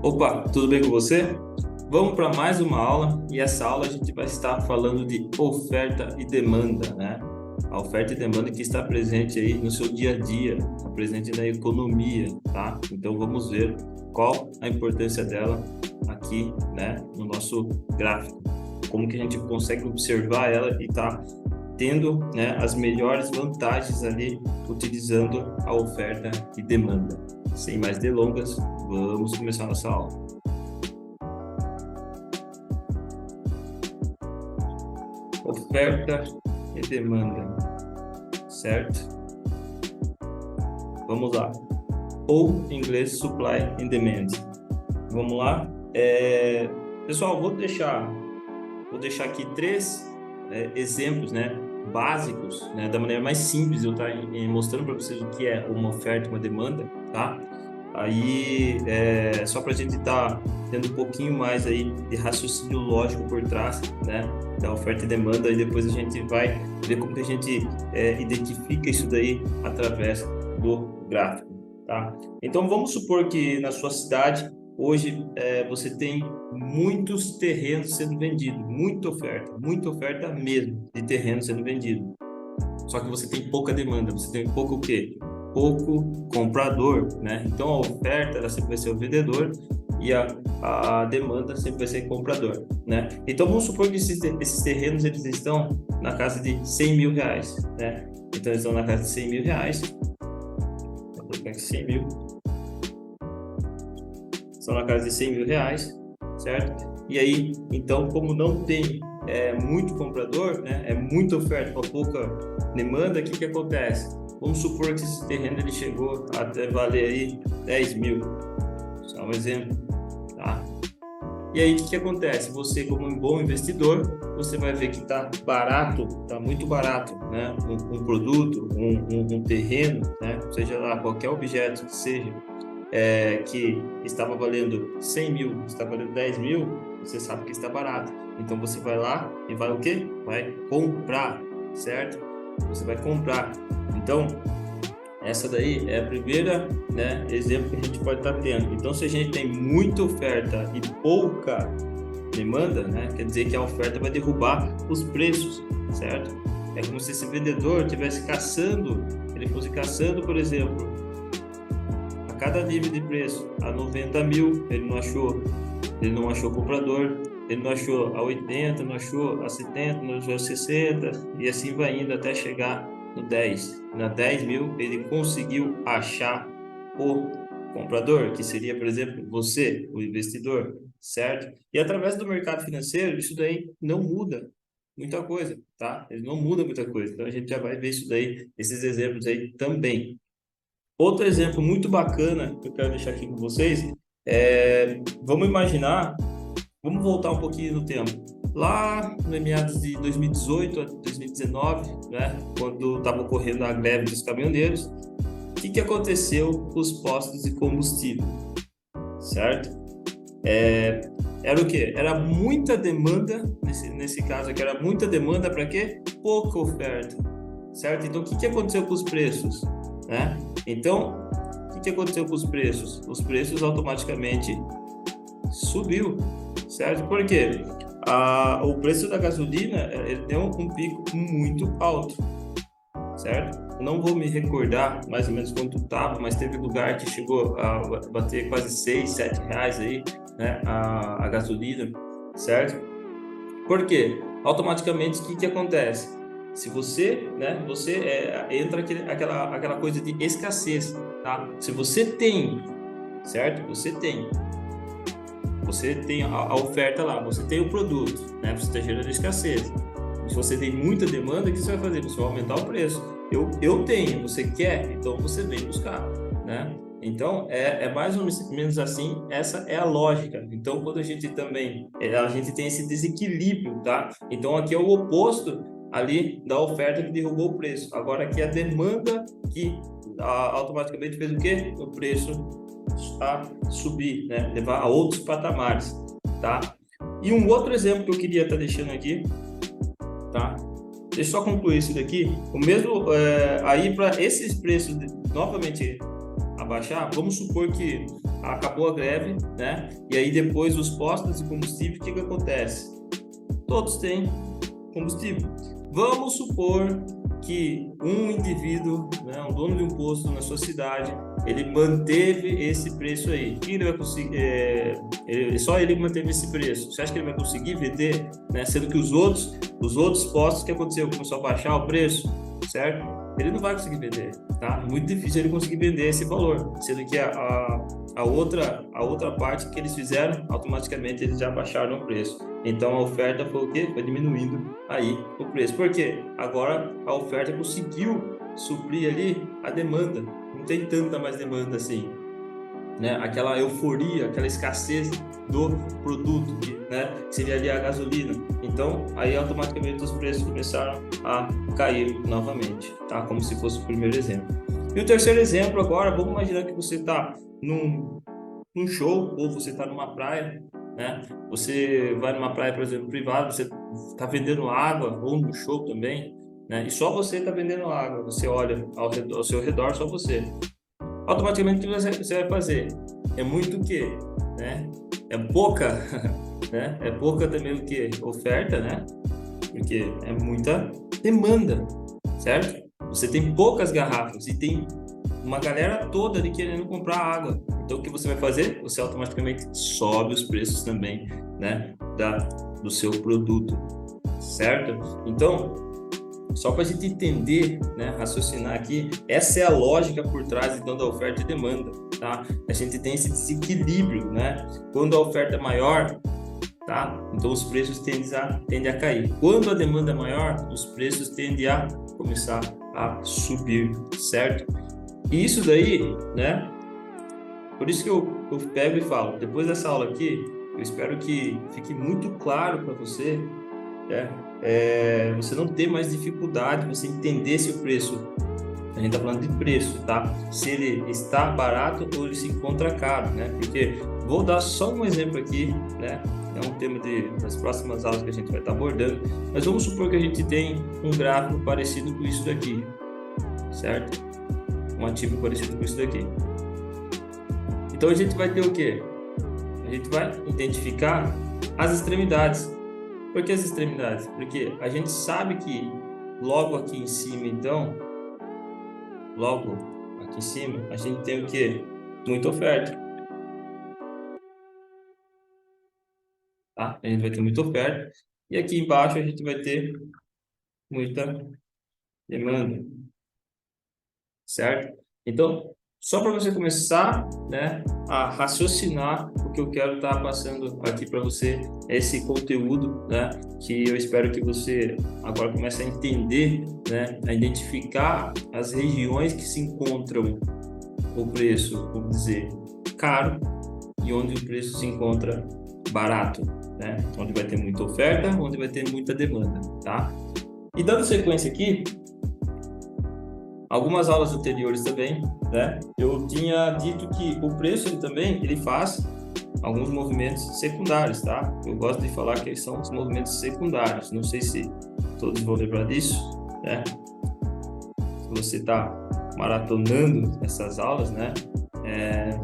Opa, tudo bem com você? Vamos para mais uma aula e essa aula a gente vai estar falando de oferta e demanda, né? A oferta e demanda que está presente aí no seu dia a dia, está presente na economia, tá? Então vamos ver qual a importância dela aqui, né, no nosso gráfico. Como que a gente consegue observar ela e tá tendo, né, as melhores vantagens ali utilizando a oferta e demanda. Sem mais delongas, vamos começar nossa aula. Oferta e demanda, certo? Vamos lá. Ou em inglês, supply and demand. Vamos lá. Pessoal, vou deixar aqui três exemplos, né, básicos, né, da maneira mais simples eu estar mostrando para vocês o que é uma oferta e uma demanda, tá? Aí, só para a gente estar tendo um pouquinho mais aí de raciocínio lógico por trás, né, da oferta e demanda, e depois a gente vai ver como que a gente identifica isso daí através do gráfico, tá? Então, vamos supor que na sua cidade, hoje, você tem muitos terrenos sendo vendidos, muita oferta mesmo de terreno sendo vendido. Só que você tem pouca demanda, você tem pouco o quê? Pouco comprador, né? Então a oferta ela sempre vai ser o vendedor e a demanda sempre vai ser o comprador, né? Então vamos supor que esses terrenos eles estão na casa de 100 mil reais, né? Então eles estão na casa de 100 mil reais. Vou colocar aqui 100 mil. Estão na casa de 100 mil reais, certo? E aí, então, como não tem muito comprador, né? É muita oferta para pouca demanda, o que acontece? Vamos supor que esse terreno ele chegou a até valer aí 10 mil, só um exemplo, tá? E aí, o que acontece? Você, como um bom investidor, você vai ver que está barato, está muito barato, né? Um produto, um terreno, né? Seja lá qualquer objeto que seja, que estava valendo 100 mil, está valendo 10 mil, você sabe que está barato. Então, você vai lá e vai o quê? Vai comprar, certo? Você vai comprar. Então, essa daí é a primeira, né, exemplo que a gente pode estar tendo. Então, se a gente tem muita oferta e pouca demanda, né, quer dizer que a oferta vai derrubar os preços, certo? É como se esse vendedor estivesse caçando, ele fosse caçando, por exemplo, a cada nível de preço, a 90 mil, ele não achou comprador, ele não achou a 80, não achou a 70, não achou a 60, e assim vai indo até chegar no 10. Na 10 mil, ele conseguiu achar o comprador, que seria, por exemplo, você, o investidor, certo? E através do mercado financeiro, isso daí não muda muita coisa, tá? Ele não muda muita coisa. Então, a gente já vai ver isso daí, esses exemplos aí também. Outro exemplo muito bacana que eu quero deixar aqui com vocês vamos imaginar. Vamos voltar um pouquinho no tempo. Lá no meados de 2018 a 2019, né, quando estava ocorrendo a greve dos caminhoneiros, o que aconteceu com os postos de combustível, certo? Era o quê? Era muita demanda, nesse caso aqui, era muita demanda para quê? Pouca oferta, certo? Então, o que aconteceu com os preços, né? Então, o que aconteceu com os preços? Os preços automaticamente subiu, certo? Por quê? O preço da gasolina ele deu um pico muito alto, certo? Não vou me recordar mais ou menos quanto estava, mas teve lugar que chegou a bater quase 6, 7 reais aí, né? A gasolina, certo? Por quê? Automaticamente, o que acontece? Se você, né, entra aquela coisa de escassez, tá? Se você tem, certo? Você tem a oferta lá, você tem o produto, né? Você está gerando escassez. Se você tem muita demanda, o que você vai fazer? Você vai aumentar o preço. Eu tenho, você quer, então você vem buscar, né? Então, é mais ou menos assim, essa é a lógica. Então, quando a gente também, a gente tem esse desequilíbrio, tá? Então, aqui é o oposto ali da oferta que derrubou o preço. Agora, aqui é a demanda que automaticamente fez o quê? O preço a subir, né? Levar a outros patamares, tá? E um outro exemplo que eu queria estar deixando aqui, tá? Deixa eu só concluir isso daqui. O mesmo, aí para esses preços novamente abaixar, vamos supor que acabou a greve, né? E aí depois os postos de combustível, o que acontece? Todos têm combustível. Vamos supor que um indivíduo, né, um dono de um posto na sua cidade, ele manteve esse preço aí. Que ele vai conseguir? Só ele manteve esse preço. Você acha que ele vai conseguir vender, né? Sendo que os outros postos, o que aconteceu? Começou a baixar o preço, certo? Ele não vai conseguir vender, tá? É muito difícil ele conseguir vender esse valor, sendo que a outra parte que eles fizeram, automaticamente eles já baixaram o preço. Então a oferta foi o quê? Foi diminuindo aí o preço. Por quê? Agora a oferta conseguiu suprir ali a demanda. Não tem tanta mais demanda assim, né? Aquela euforia, aquela escassez do produto, né? Seria ali a gasolina. Então, aí automaticamente os preços começaram a cair novamente, tá? Como se fosse o primeiro exemplo. E o terceiro exemplo agora, vamos imaginar que você está num show ou você está numa praia, né? Você vai numa praia, por exemplo, privada, você está vendendo água ou no show também, né? E só você está vendendo água. Você olha ao seu redor, só você. Automaticamente o que você vai fazer? É muito o quê? Né? É pouca, né? É pouca também o quê? Oferta, né? Porque é muita demanda, certo? Você tem poucas garrafas e tem uma galera toda ali querendo comprar água. Então o que você vai fazer? Você automaticamente sobe os preços também, né? Do seu produto, certo? Então, só para a gente entender, né, raciocinar aqui, essa é a lógica por trás então da oferta e demanda, tá? A gente tem esse desequilíbrio, né? Quando a oferta é maior, tá? Então os preços tendem a cair. Quando a demanda é maior, os preços tendem a começar a subir, certo? E isso daí, né? Por isso que eu pego e falo, depois dessa aula aqui, eu espero que fique muito claro para você, né? Você não ter mais dificuldade, você entender se o preço, a gente está falando de preço, tá? Se ele está barato ou ele se encontra caro, né? Porque vou dar só um exemplo aqui, né? É um tema das próximas aulas que a gente vai estar abordando, mas vamos supor que a gente tem um gráfico parecido com isso daqui, certo? Um ativo parecido com isso daqui. Então a gente vai ter o quê? A gente vai identificar as extremidades. Por que as extremidades? Porque a gente sabe que logo aqui em cima, então, logo aqui em cima, a gente tem o quê? Muita oferta. Tá? A gente vai ter muita oferta. E aqui embaixo a gente vai ter muita demanda. Certo? Então, só para você começar, né, a raciocinar o que eu quero estar passando aqui para você, esse conteúdo, né, que eu espero que você agora comece a entender, né, a identificar as regiões que se encontram o preço, vamos dizer, caro e onde o preço se encontra barato, né, onde vai ter muita oferta, onde vai ter muita demanda, tá? E dando sequência aqui, algumas aulas anteriores também, né? Eu tinha dito que o preço ele faz alguns movimentos secundários, tá? Eu gosto de falar que eles são os movimentos secundários. Não sei se todos vão lembrar disso, né? Se você está maratonando essas aulas, né?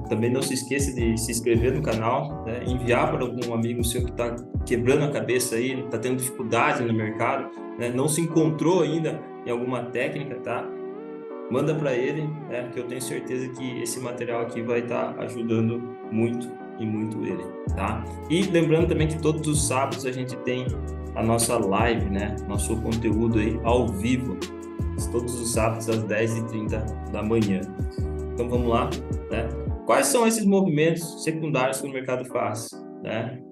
Também não se esqueça de se inscrever no canal, né? Enviar para algum amigo seu que está quebrando a cabeça aí, está tendo dificuldade no mercado, né? Não se encontrou ainda em alguma técnica, tá? Manda para ele, né, que eu tenho certeza que esse material aqui vai estar ajudando muito e muito ele, tá? E lembrando também que todos os sábados a gente tem a nossa live, né, nosso conteúdo aí ao vivo, todos os sábados às 10h30 da manhã. Então vamos lá, né? Quais são esses movimentos secundários que o mercado faz, né?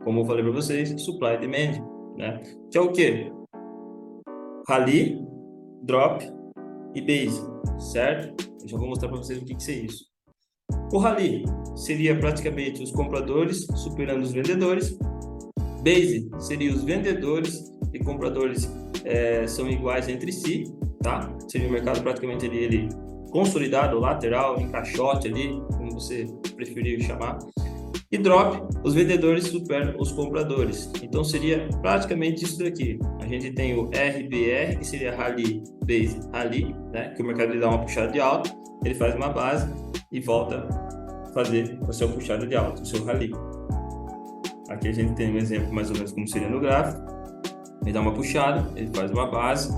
Como eu falei para vocês, supply e demand, né? Que é o quê? Rally, drop e base, certo? Eu já vou mostrar para vocês o que é isso. O rally seria praticamente os compradores superando os vendedores. Base seria os vendedores e compradores são iguais entre si, tá? Seria o mercado praticamente ele consolidado, lateral, em caixote ali, como você preferir chamar. E drop, os vendedores superam os compradores. Então seria praticamente isso daqui. A gente tem o RBR, que seria Rally, Base, Rally, né? Que o mercado lhe dá uma puxada de alta, ele faz uma base e volta fazer a sua puxada de alta, o seu rally. Aqui a gente tem um exemplo mais ou menos como seria no gráfico. Ele dá uma puxada, ele faz uma base,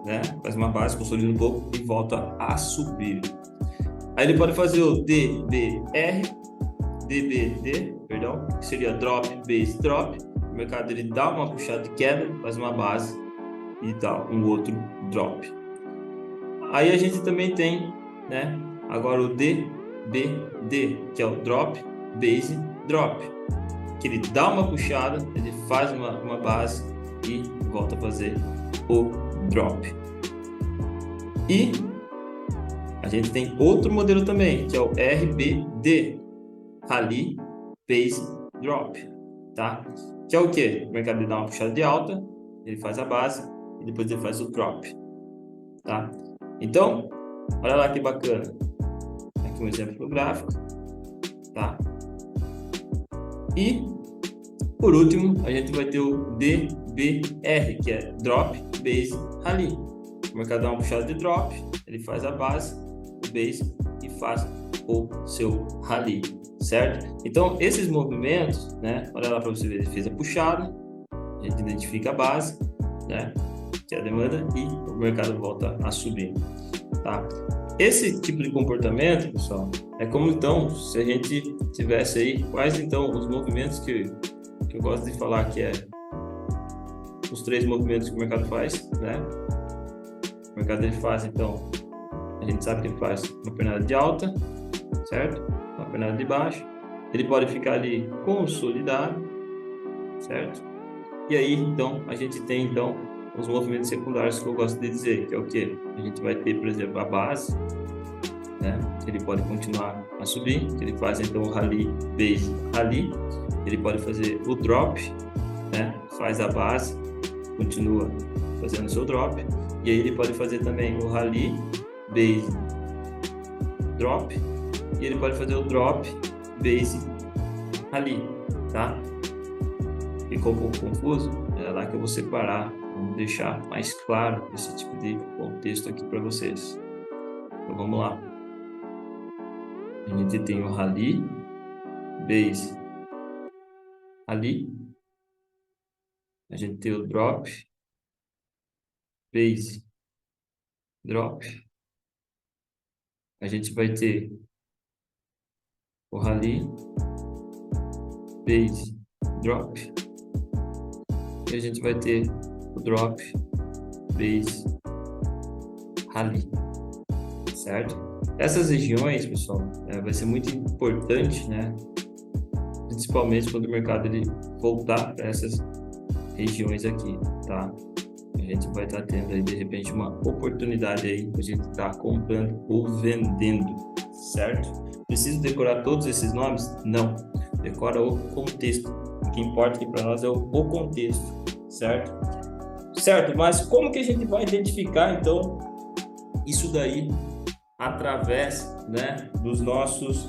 né? Faz uma base, consolida um pouco e volta a subir. Aí ele pode fazer o DBD, perdão, que seria drop, base, drop. O mercado ele dá uma puxada de queda, faz uma base e dá um outro drop. Aí a gente também tem, né, agora o DBD, que é o drop, base, drop, que ele dá uma puxada, ele faz uma base e volta a fazer o drop. E a gente tem outro modelo também, que é o RBD, Rally Base Drop, tá? Que é o que? O mercado dá uma puxada de alta, ele faz a base e depois ele faz o drop, tá? Então, olha lá que bacana. Aqui um exemplo do gráfico, tá? E por último, a gente vai ter o DBR, que é Drop Base Rally. O mercado dá uma puxada de drop, ele faz a base, o base e faz o seu rally, certo? Então, esses movimentos, né? Olha lá para você ver, ele fez a puxada, a gente identifica a base, né? Que é a demanda e o mercado volta a subir, tá? Esse tipo de comportamento, pessoal, é como então, se a gente tivesse aí, quais então os movimentos que eu gosto de falar que é os 3 movimentos que o mercado faz, né? O mercado ele faz, então, a gente sabe que ele faz uma pernada de alta, certo? Uma pernada de baixa. Ele pode ficar ali consolidado, certo? E aí, então, a gente tem, então, os movimentos secundários que eu gosto de dizer, que é o quê? A gente vai ter, por exemplo, a base, né? Ele pode continuar a subir, ele faz, então, o rally, base, rally. Ele pode fazer o drop, né? Faz a base, continua fazendo o seu drop. E aí ele pode fazer também o rally, base, drop. E ele pode fazer o drop, base, rally, tá? Ficou um pouco confuso? É lá que eu vou separar, vamos deixar mais claro esse tipo de contexto aqui para vocês. Então vamos lá. A gente tem o rally, base, rally. A gente tem o drop, base, drop. A gente vai ter o rally, base, drop. E a gente vai ter o drop, base, rally, certo? Essas regiões, pessoal, vai ser muito importante, né? Principalmente quando o mercado ele voltar para essas regiões aqui, tá? A gente vai estar tendo aí, de repente, uma oportunidade aí para a gente estar comprando ou vendendo, certo? Preciso decorar todos esses nomes? Não. Decora o contexto. O que importa aqui para nós é o contexto, certo? Certo, mas como que a gente vai identificar, então, isso daí através, né, dos nossos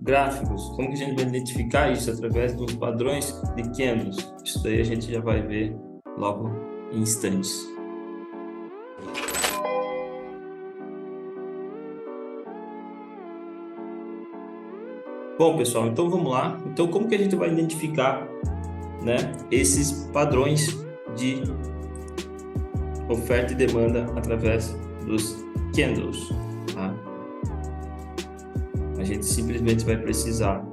gráficos? Como que a gente vai identificar isso? Através dos padrões de candles. Isso daí a gente já vai ver logo em instantes. Bom, pessoal, então vamos lá. Então, como que a gente vai identificar, né, esses padrões de oferta e demanda através dos candles, tá? A gente simplesmente vai precisar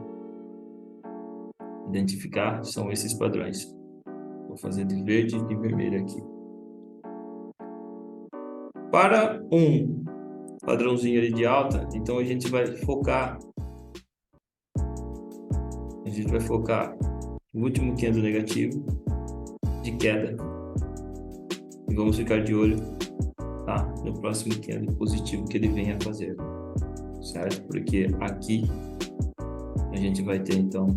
identificar, são esses padrões. Vou fazer de verde e vermelho aqui. Para um padrãozinho ali de alta, então a gente vai focar no último candle negativo de queda e vamos ficar de olho, tá, no próximo candle positivo que ele venha a fazer, certo? Porque aqui a gente vai ter então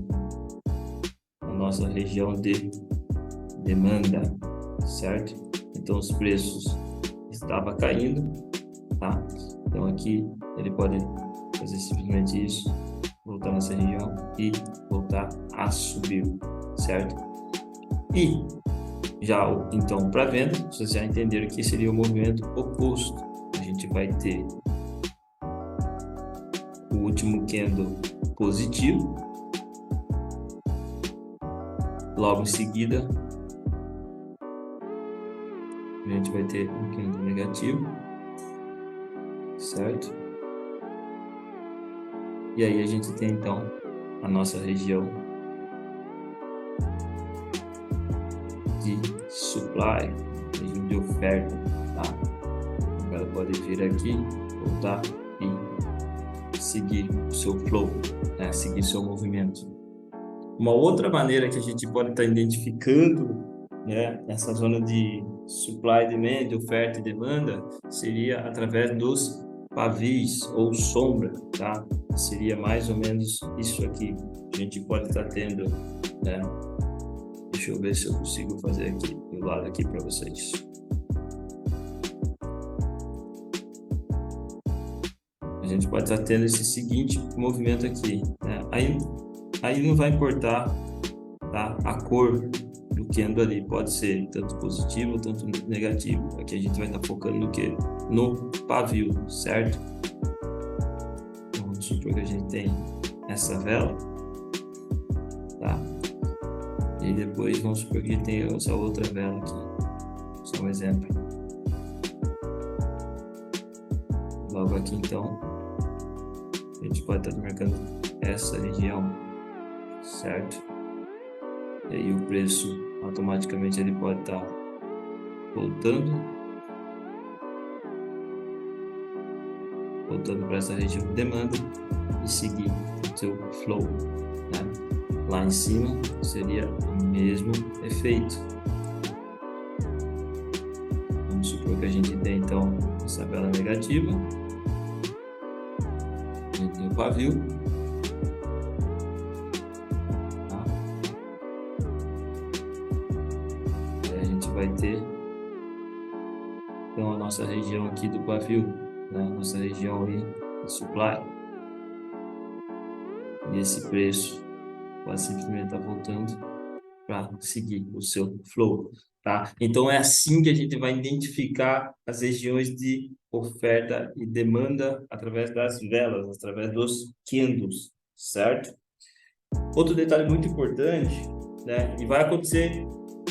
a nossa região de demanda, certo? Então os preços estavam caindo, tá? Então aqui ele pode fazer simplesmente isso, voltar nessa região e voltar a subir, certo? E já então para venda, vocês já entenderam que seria o movimento oposto. A gente vai ter o último candle positivo. Logo em seguida, a gente vai ter um candle negativo, certo? E aí a gente tem então a nossa região de supply, região de oferta, tá? Ela pode vir aqui, voltar e seguir o seu flow, né? Seguir seu movimento. Uma outra maneira que a gente pode estar identificando, né, essa zona de supply e demand, oferta e demanda, seria através dos pavis ou sombra, tá? Seria mais ou menos isso aqui. A gente pode estar tendo, né? Deixa eu ver se eu consigo fazer aqui do lado aqui para vocês. A gente pode estar tendo esse seguinte movimento aqui, né? Aí não vai importar, tá, a cor do candle ali, pode ser tanto positivo, tanto negativo. Aqui a gente vai estar focando no que? No pavio, certo? Então, vamos supor que a gente tem essa vela, tá? E depois vamos supor que a gente tem essa outra vela aqui, só um exemplo. Logo aqui então, a gente pode estar marcando essa região, certo? E aí o preço automaticamente ele pode estar voltando para essa região de demanda e seguir o seu flow, né? Lá em cima seria o mesmo efeito. Vamos supor que a gente tem então essa vela negativa, a gente tem o pavio. Vai ter então a nossa região aqui do pavio, né? Nossa região aí de supply, e esse preço pode simplesmente estar voltando para seguir o seu flow, tá? Então é assim que a gente vai identificar as regiões de oferta e demanda através das velas, através dos candles, certo? Outro detalhe muito importante, né? E vai acontecer,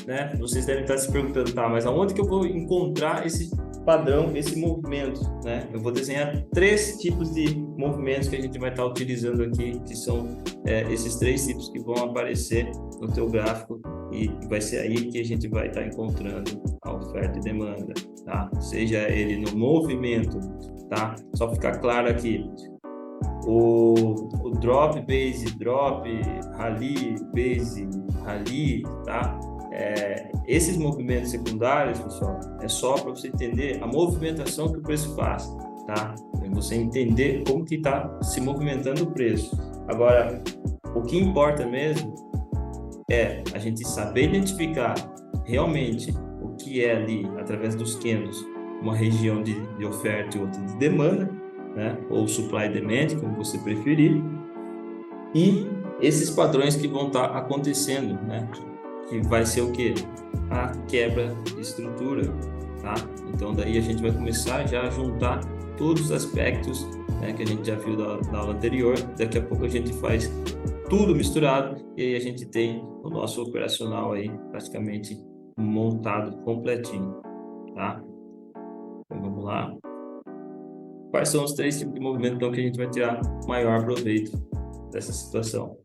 né? Vocês devem estar se perguntando, tá, mas aonde que eu vou encontrar esse padrão, esse movimento, né? Eu vou desenhar 3 tipos de movimentos que a gente vai estar utilizando aqui, que são esses 3 tipos que vão aparecer no teu gráfico, e vai ser aí que a gente vai estar encontrando a oferta e demanda, tá? Seja ele no movimento, tá? Só ficar claro aqui, o drop, base, drop, rally, base, rally, tá? Esses movimentos secundários, pessoal, é só para você entender a movimentação que o preço faz, tá? É você entender como que está se movimentando o preço. Agora, o que importa mesmo é a gente saber identificar realmente o que é ali, através dos candles, uma região de oferta e outra de demanda, né? Ou supply e demand, como você preferir, e esses padrões que vão estar acontecendo, né? Que vai ser o que? A quebra de estrutura, tá? Então daí a gente vai começar já a juntar todos os aspectos, né, que a gente já viu da aula anterior. Daqui a pouco a gente faz tudo misturado e aí a gente tem o nosso operacional aí praticamente montado completinho, tá? Então vamos lá. Quais são os 3 tipos de movimento então que a gente vai tirar maior proveito dessa situação?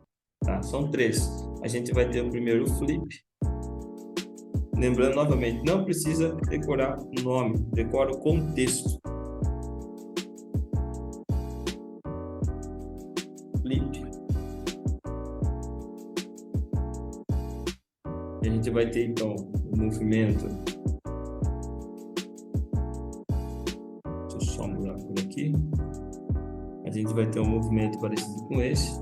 Tá? São 3. A gente vai ter o primeiro flip. Lembrando novamente, não precisa decorar o nome, decora o contexto. Flip. E a gente vai ter então o movimento. Deixa eu só mudar por aqui. A gente vai ter um movimento parecido com esse.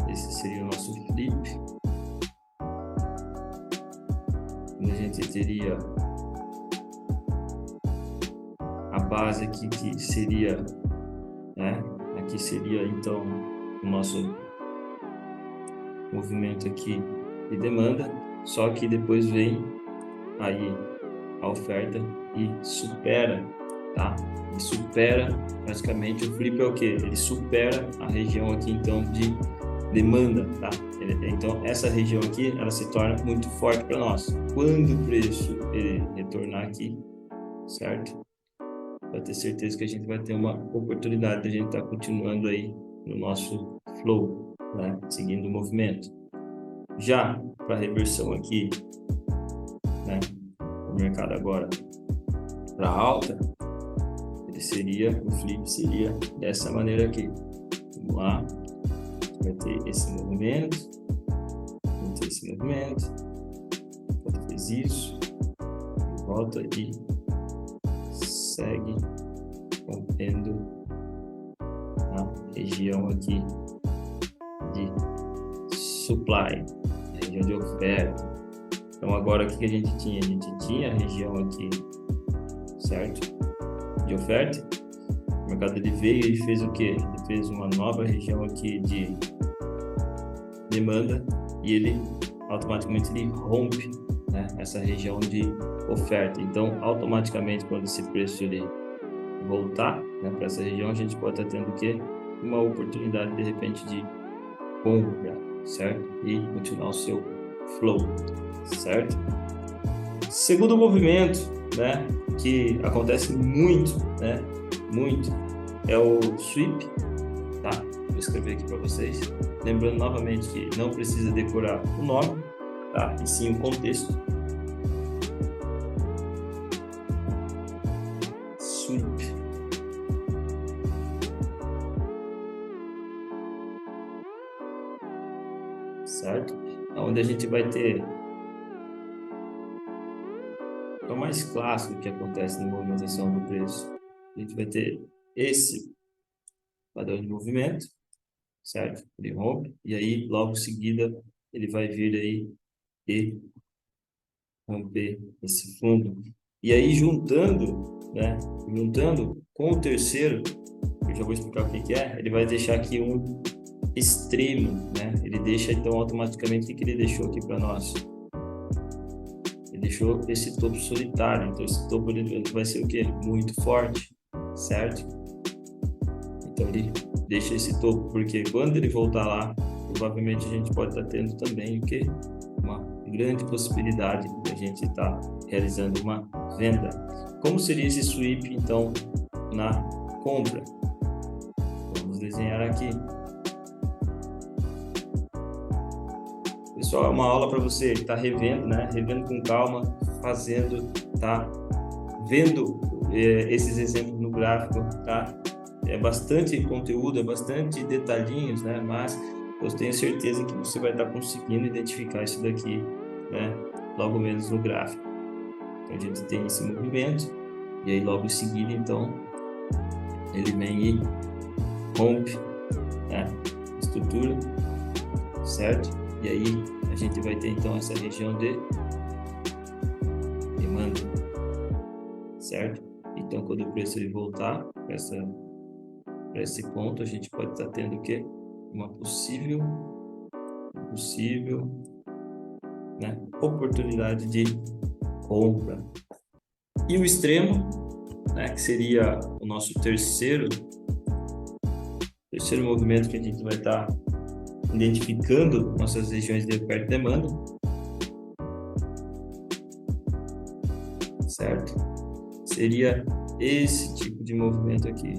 Esse seria o nosso flip. A gente teria a base aqui que seria, né? Aqui seria então o nosso movimento aqui de demanda. só que depois vem aí a oferta e supera, tá? Ele supera, praticamente o flip é o quê? Ele supera a região aqui, então, de demanda, tá? Então, essa região aqui, ela se torna muito forte para nós. Quando o preço ele retornar aqui, certo? Vai ter certeza que a gente vai ter uma oportunidade de a gente estar continuando aí no nosso flow, né? Seguindo o movimento. Já para a reversão aqui, né? O mercado agora para alta, o flip seria dessa maneira aqui. Vamos lá, vai ter esse movimento, fez isso, volta e segue rompendo a região aqui de supply, a região de oferta. Então agora o que a gente tinha? A gente tinha a região aqui, certo? De oferta. O mercado ele veio e fez o quê? Ele fez uma nova região aqui de demanda e ele automaticamente ele rompe, né, essa região de oferta. Então automaticamente quando esse preço ele voltar, né, para essa região, a gente pode estar tendo o quê? Uma oportunidade de repente de compra, certo? E continuar o seu flow, certo? Segundo movimento, né, que acontece muito, né, muito, é o sweep, tá? Vou escrever aqui para vocês. Lembrando novamente que não precisa decorar o nome, tá? E sim o contexto. Sweep. Certo? Onde a gente vai ter é o mais clássico que acontece na movimentação do preço. A gente vai ter esse padrão de movimento, certo? Ele rompe e aí logo em seguida ele vai vir aí e romper esse fundo. E aí juntando, né? Juntando com o terceiro, eu já vou explicar o que é, ele vai deixar aqui um extremo, né? Ele deixa então automaticamente o que ele deixou aqui para nós. Ele deixou esse topo solitário, então esse topo ele vai ser o quê? Muito forte, certo? Então ele deixa esse topo, porque quando ele voltar lá, provavelmente a gente pode estar tendo também o quê? Uma grande possibilidade de a gente estar realizando uma venda. Como seria esse sweep, então, na compra? Vamos desenhar aqui. Pessoal, é uma aula para você estar revendo, né? Revendo com calma, fazendo, tá? Vendo esses exemplos no gráfico, tá? É bastante conteúdo, é bastante detalhinhos, né? Mas eu tenho certeza que você vai estar conseguindo identificar isso daqui, né? Logo menos no gráfico. Então a gente tem esse movimento e aí logo em seguida, então, ele vem e rompe, né? Estrutura, certo? E aí a gente vai ter então essa região de demanda, certo? Então quando o preço ele voltar para esse ponto, a gente pode estar tendo o quê? Uma possível, né, oportunidade de compra. E o extremo, né, que seria o nosso terceiro movimento que a gente vai estar identificando nossas regiões de oferta e demanda, certo? Seria esse tipo de movimento aqui.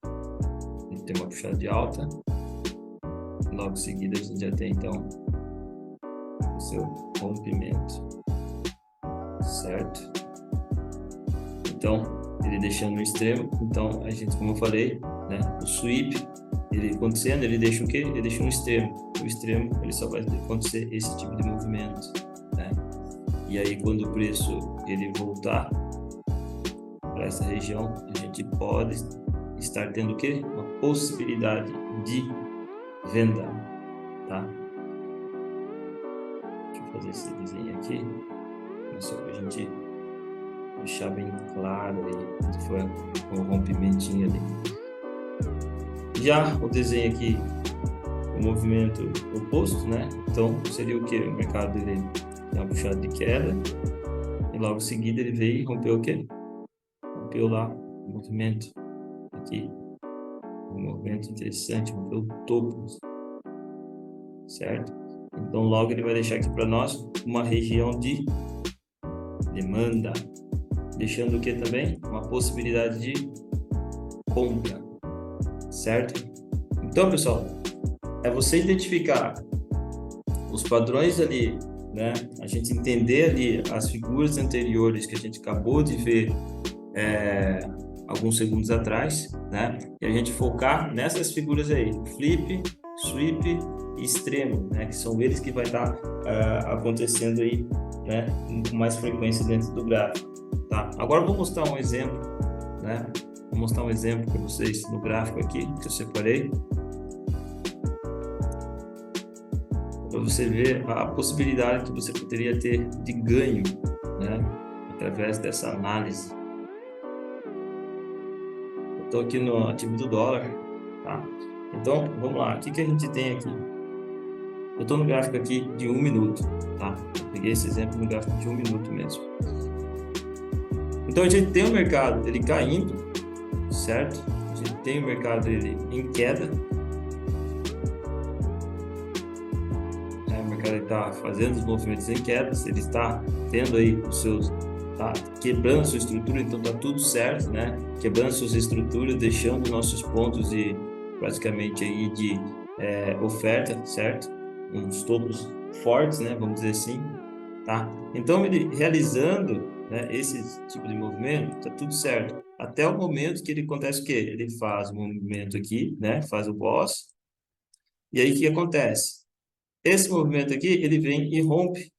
A gente tem uma puxada de alta, logo em seguida a gente já tem então o seu rompimento, certo? Então, ele deixando no extremo, então a gente, como eu falei, né, o sweep, ele acontecendo, ele deixa o quê? Ele deixa um extremo. O extremo, ele só vai acontecer esse tipo de movimento, né? E aí, quando o preço ele voltar para essa região, a gente pode estar tendo o quê? Uma possibilidade de venda, tá? Deixa eu fazer esse desenho aqui, só para a gente deixar bem claro aí, que foi um rompimentinho ali. Já o desenho aqui, o movimento oposto, né? Então, seria o quê? O mercado dele dá uma puxada de queda e logo em seguida ele veio e rompeu o quê? Rompeu lá o movimento aqui. Um movimento interessante, rompeu o topo, certo? Então, logo ele vai deixar aqui para nós uma região de demanda, deixando o que também? Uma possibilidade de compra, certo? Então, pessoal, é você identificar os padrões ali, né? A gente entender ali as figuras anteriores que a gente acabou de ver alguns segundos atrás, né? E a gente focar nessas figuras aí, flip, sweep e extremo, né? Que são eles que vai estar acontecendo aí, né? Com mais frequência dentro do gráfico, tá? Agora eu vou mostrar um exemplo, né? Vou mostrar um exemplo para vocês no gráfico aqui que eu separei, para você ver a possibilidade que você poderia ter de ganho, né? Através dessa análise. Eu estou aqui no ativo do dólar, tá? Então, vamos lá. O que a gente tem aqui? Eu estou no gráfico aqui de 1 minuto, tá? Eu peguei esse exemplo no gráfico de 1 minuto mesmo. Então, a gente tem o mercado ele caindo, certo? A gente tem o mercado ele em queda. O mercado está fazendo os movimentos em queda, ele está tendo aí os seus, tá quebrando sua estrutura, então tá tudo certo, né? Quebrando suas estruturas, deixando nossos pontos de praticamente aí de oferta, certo? Uns topos fortes, né? Vamos dizer assim, tá? Então ele realizando, né, esse tipo de movimento, tá tudo certo. Até o momento que ele acontece o quê? Ele faz o movimento aqui, né? Faz o boss. E aí o que acontece? Esse movimento aqui, ele vem e rompe,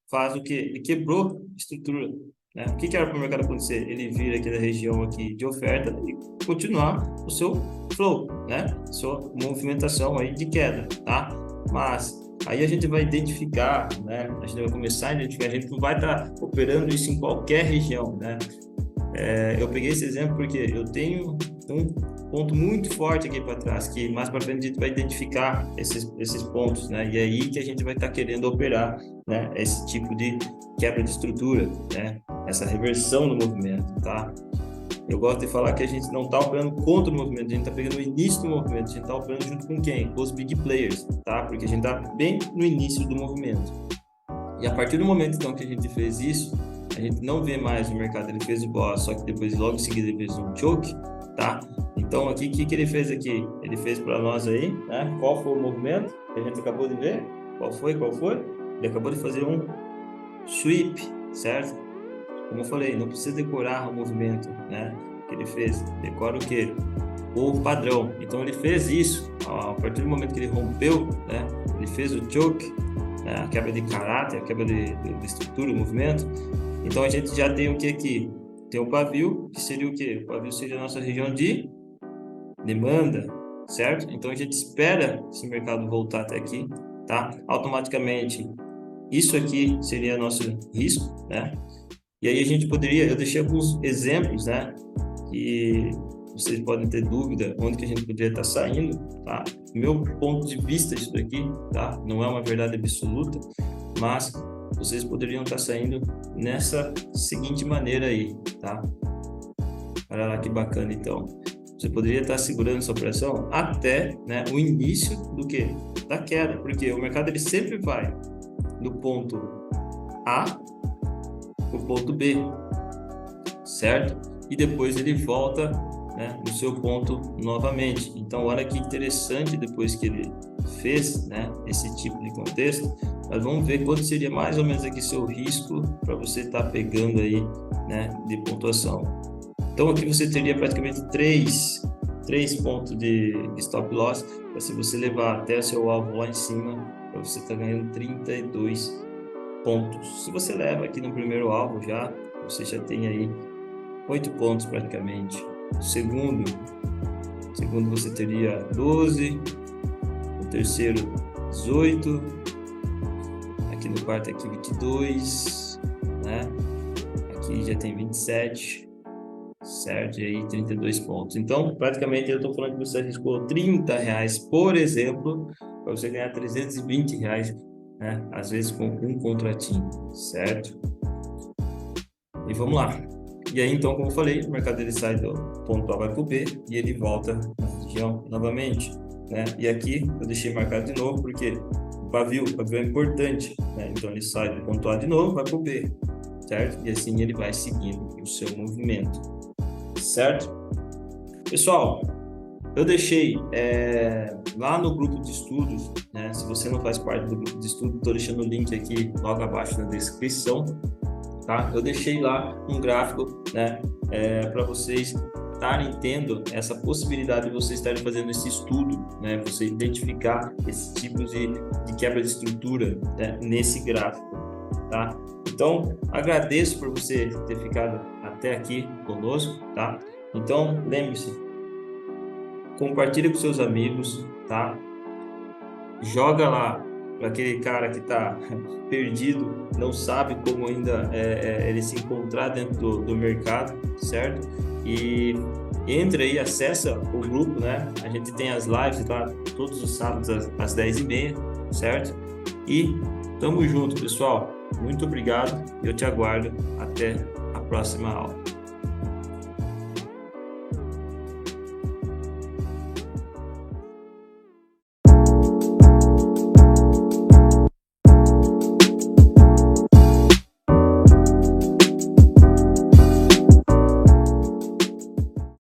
faz o quê? Ele quebrou a estrutura, né? O que era para o mercado acontecer? Ele vir aqui na região aqui de oferta e continuar o seu flow, né? Sua movimentação aí de queda, tá? Mas aí a gente vai identificar, né? A gente vai começar a identificar, a gente não vai estar operando isso em qualquer região, né? Eu peguei esse exemplo porque eu tenho um ponto muito forte aqui para trás, que mais para frente a gente vai identificar esses pontos, né? E é aí que a gente vai estar querendo operar, né? Esse tipo de quebra de estrutura, né? Essa reversão do movimento, tá? Eu gosto de falar que a gente não está operando contra o movimento, a gente está pegando o início do movimento, a gente está operando junto com quem? Com os big players, tá? Porque a gente está bem no início do movimento. E a partir do momento, então, que a gente fez isso, a gente não vê mais o mercado, ele fez o boss, só que depois, logo em seguida, ele fez um choke, tá? Então, aqui, o que ele fez aqui? Ele fez para nós aí, né? Qual foi o movimento que a gente acabou de ver? Qual foi? Ele acabou de fazer um sweep, certo? Como eu falei, não precisa decorar o movimento, né? Que ele fez. Decora o quê? O padrão. Então, ele fez isso. A partir do momento que ele rompeu, né? Ele fez o choke, né? A quebra de caráter, a quebra de estrutura, o movimento. Então, a gente já tem o que aqui? Tem o pavio, que seria o quê? O pavio seria a nossa região de demanda, certo? Então, a gente espera esse mercado voltar até aqui, tá? Automaticamente, isso aqui seria nosso risco, né? E aí a gente poderia, eu deixei alguns exemplos, né? Que vocês podem ter dúvida onde que a gente poderia estar saindo, tá? Meu ponto de vista isso daqui, tá? Não é uma verdade absoluta, mas vocês poderiam estar saindo nessa seguinte maneira aí, tá? Olha lá que bacana, então. Você poderia estar segurando essa operação até, né, o início do quê? Da queda, porque o mercado ele sempre vai do ponto A para o ponto B, certo? E depois ele volta, né, no seu ponto novamente. Então, olha que interessante depois que ele fez, né, esse tipo de contexto. Nós vamos ver quanto seria mais ou menos aqui seu risco para você estar pegando aí, né, de pontuação. Então, aqui você teria praticamente três pontos de stop loss, para se você levar até o seu alvo lá em cima, para você estar ganhando 32 pontos. Se você leva aqui no primeiro alvo já, você já tem aí 8 pontos praticamente. Segundo você teria 12, no terceiro 18, aqui no quarto aqui 22, né? Aqui já tem 27, certo? E aí 32 pontos. Então, praticamente eu estou falando que você arriscou R$30, por exemplo, para você ganhar R$320, né? Às vezes com um contratinho, certo? E vamos lá. E aí, então, como eu falei, o mercado ele sai do ponto A, vai para o B e ele volta na região novamente, né? E aqui eu deixei marcado de novo porque o pavio é importante, né? Então ele sai do ponto A de novo, vai para o B, certo? E assim ele vai seguindo o seu movimento, certo? Pessoal, eu deixei lá no grupo de estudos, né? Se você não faz parte do grupo de estudos, estou deixando o link aqui logo abaixo na descrição, tá? Eu deixei lá um gráfico, né? Para vocês estarem tendo essa possibilidade de vocês estarem fazendo esse estudo, né? Você identificar esses tipos de quebra de estrutura, né? Nesse gráfico, tá? Então, agradeço por você ter ficado até aqui conosco, tá? Então, lembre-se, compartilha com seus amigos, tá? Joga lá para aquele cara que está perdido, não sabe como ainda ele se encontrar dentro do mercado, certo? E entre aí, acessa o grupo, né? A gente tem as lives lá todos os sábados às 10h30, certo? E tamo junto, pessoal. Muito obrigado. Eu te aguardo até a próxima aula.